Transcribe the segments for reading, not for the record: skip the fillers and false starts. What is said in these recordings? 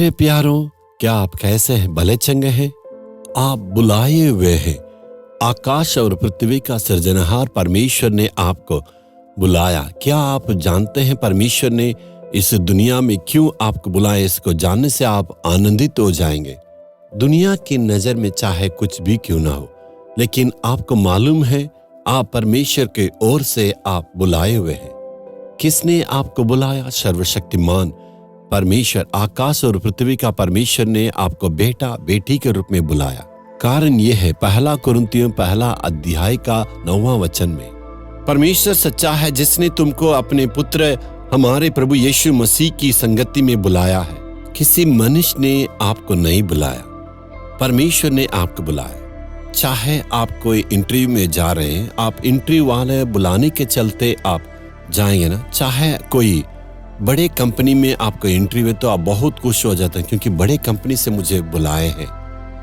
मेरे प्यारों, क्या आप कैसे हैं? भले चंगे हैं? आप बुलाए हुए हैं। आकाश और पृथ्वी का सृजनहार परमेश्वर ने आपको बुलाया। क्या आप जानते हैं परमेश्वर ने इस दुनिया में क्यों आपको बुलाया? इसको जानने से आप आनंदित हो जाएंगे। दुनिया की नजर में चाहे कुछ भी क्यों ना हो, लेकिन आपको मालूम है आप परमेश्वर के ओर से आप बुलाए हुए हैं। किसने आपको बुलाया? सर्वशक्तिमान परमेश्वर, आकाश और पृथ्वी का परमेश्वर ने आपको बेटा बेटी के रूप में बुलाया। कारण यह है, 1 कुरिन्थियों 1 अध्याय का 9वां वचन में, परमेश्वर सच्चा है जिसने तुमको अपने पुत्र हमारे प्रभु यीशु मसीह की संगति में बुलाया है। किसी मनुष्य ने आपको नहीं बुलाया, परमेश्वर ने आपको बुलाया। चाहे आप कोई इंटरव्यू में जा रहे हैं, आप इंटरव्यू वाले बुलाने के चलते आप जाएंगे ना। चाहे कोई बड़े कंपनी में आपको इंटरव्यू है तो आप बहुत खुश हो जाते हैं क्योंकि बड़े कंपनी से मुझे बुलाए हैं।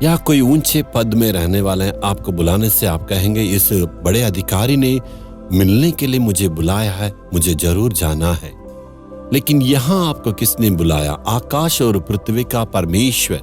या कोई ऊंचे पद में रहने वाले हैं, आपको बुलाने से आप कहेंगे इस बड़े अधिकारी ने मिलने के लिए मुझे बुलाया है, मुझे जरूर जाना है। लेकिन यहाँ आपको किसने बुलाया? आकाश और पृथ्वी का परमेश्वर,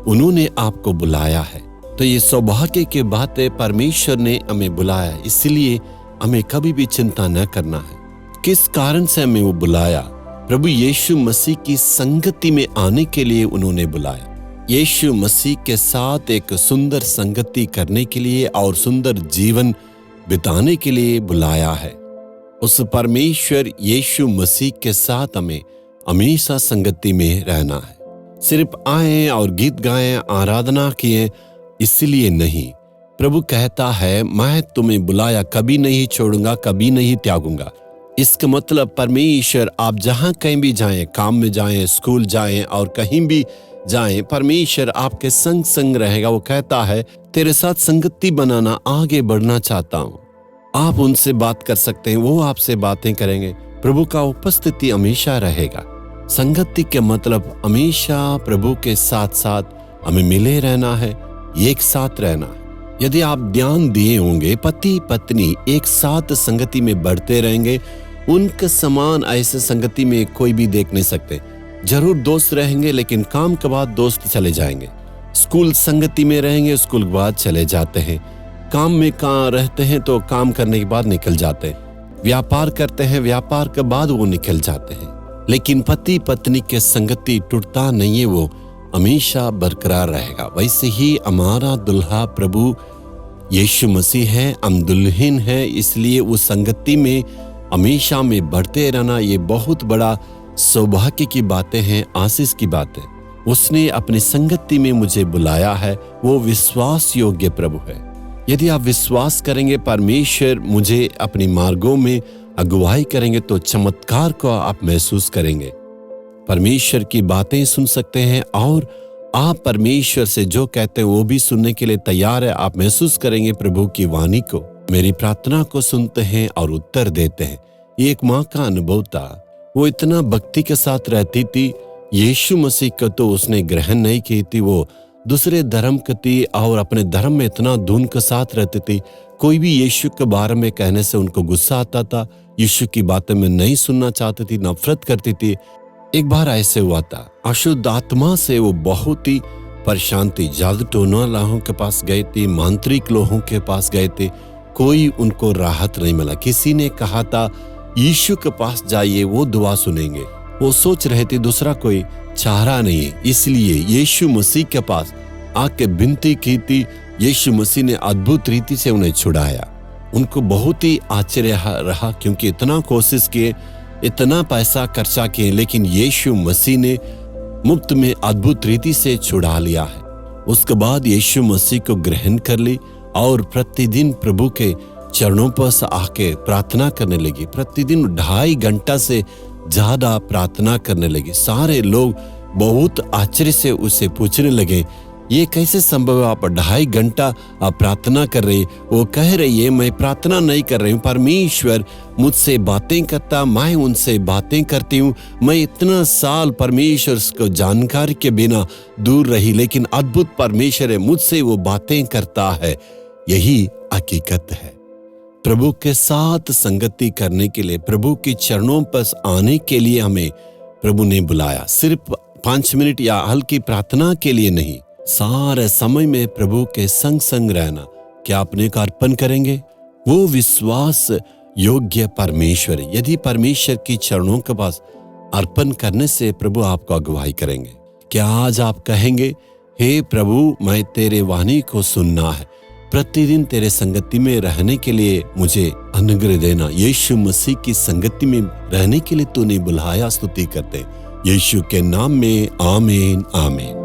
उन्होंने आपको बुलाया है। तो ये सौभाग्य की बात है, परमेश्वर ने हमें बुलाया, इसलिए हमें कभी भी चिंता न करना है। किस कारण से हमें वो बुलाया? प्रभु यीशु मसीह की संगति में आने के लिए उन्होंने बुलाया। यीशु मसीह के साथ एक सुंदर संगति करने के लिए और सुंदर जीवन बिताने के लिए बुलाया है। उस परमेश्वर यीशु मसीह के साथ हमें हमेशा संगति में रहना है। सिर्फ आए और गीत गाएं, आराधना किए, इसलिए नहीं। प्रभु कहता है, मैं तुम्हें बुलाया, कभी नहीं छोड़ूंगा, कभी नहीं त्यागूंगा। इसका मतलब परमेश्वर, आप जहां कहीं भी जाएं, काम में जाएं, स्कूल जाएं और कहीं भी जाएं, परमेश्वर आपके संग संग रहेगा। वो कहता है, तेरे साथ संगति बनाना, आगे बढ़ना चाहता हूं। आप उनसे बात कर सकते हैं, वो आपसे बातें करेंगे। प्रभु का उपस्थिति हमेशा रहेगा। संगति के मतलब हमेशा प्रभु के साथ साथ हमें मिले रहना है, एक साथ रहना है। यदि आप ध्यान दिए होंगे, पति पत्नी एक साथ संगति में बढ़ते रहेंगे। उनके समान ऐसे संगति में कोई भी देख नहीं सकते। जरूर दोस्त रहेंगे, लेकिन काम के बाद दोस्त चले जाएंगे। स्कूल संगति में रहेंगे, स्कूल के बाद चले जाते हैं। काम में कहाँ रहते हैं तो काम करने के बाद निकल जाते हैं। व्यापार करते हैं, व्यापार के बाद वो निकल जाते हैं। लेकिन पति पत्नी के संगति टूटता नहीं है, वो हमेशा बरकरार रहेगा। वैसे ही हमारा दुल्हा प्रभु यीशु मसीह है, हम दुल्हन है, इसलिए उस संगति में हमेशा में बढ़ते रहना, ये बहुत बड़ा सौभाग्य की बातें हैं, आशीष की बातें। उसने अपनी संगति में मुझे बुलाया है, वो विश्वास योग्य प्रभु है। यदि आप विश्वास करेंगे, परमेश्वर मुझे अपनी मार्गों में अगुवाई करेंगे, तो चमत्कार को आप महसूस करेंगे। परमेश्वर की बातें सुन सकते हैं और आप परमेश्वर से जो कहते हैं वो भी सुनने के लिए तैयार है। आप महसूस करेंगे प्रभु की वाणी को, मेरी प्रार्थना को सुनते हैं और उत्तर देते हैं। ये एक माँ का अनुभव था। वो इतना भक्ति के साथ रहती थी। यीशु मसीह को तो उसने ग्रहण नहीं की थी, वो दूसरे धर्म की थी और अपने धर्म में इतना धुन के साथ रहती थी। कोई भी यीशु के बारे में कहने से उनको गुस्सा आता था। यीशु की बातें में नहीं सुनना चाहती थी, नफरत करती थी। एक बार ऐसे हुआ था, अशुद्ध आत्मा से वो बहुत ही परेशान थी। जादू टोना लोगों के पास गए थे, मांत्रिक लोगों के पास गए थे, कोई उनको राहत नहीं मिला। किसी ने कहा था यीशु के पास जाइए, वो दुआ सुनेंगे। वो सोच रहे थे दूसरा कोई चारा नहीं है, इसलिए यीशु मसीह के पास आके विनती की थी। यीशु मसीह ने अद्भुत रीति से उन्हें छुड़ाया। उनको बहुत ही आश्चर्य रहा क्योंकि इतना कोशिश किए, इतना पैसा खर्चा किए, लेकिन यीशु मसीह ने मुफ्त में अद्भुत रीति से छुड़ा लिया है। उसके बाद यीशु मसीह को ग्रहण कर ली और प्रतिदिन प्रभु के चरणों पर आके प्रार्थना करने लगी। प्रतिदिन 2.5 घंटा से ज्यादा प्रार्थना करने लगी। सारे लोग बहुत आश्चर्य से उससे पूछने लगे, ये कैसे संभव है? आप 2.5 घंटा प्रार्थना कर रही। वो कह रही है, मैं प्रार्थना नहीं कर रही हूँ, परमेश्वर मुझसे बातें करता, मैं उनसे बातें करती हूँ। मैं इतना साल परमेश्वर को जानकारी के बिना दूर रही, लेकिन अद्भुत परमेश्वर है, मुझसे वो बातें करता है। यही हकीकत है। प्रभु के साथ संगति करने के लिए, प्रभु के चरणों पर आने के लिए हमें प्रभु ने बुलाया। सिर्फ 5 मिनट या हल्की प्रार्थना के लिए नहीं, सारे समय में प्रभु के संग संग रहना। क्या अपने को अर्पण करेंगे? वो विश्वास योग्य परमेश्वर है। यदि परमेश्वर की चरणों के पास अर्पण करने से प्रभु आपको अगुवाई करेंगे। क्या आज आप कहेंगे, हे प्रभु, मैं तेरे वाणी को सुनना है, प्रतिदिन तेरे संगति में रहने के लिए मुझे अनुग्रह देना। यीशु मसीह की संगति में रहने के लिए तूने बुलाया। स्तुति करते यीशु के नाम में, आमीन आमीन।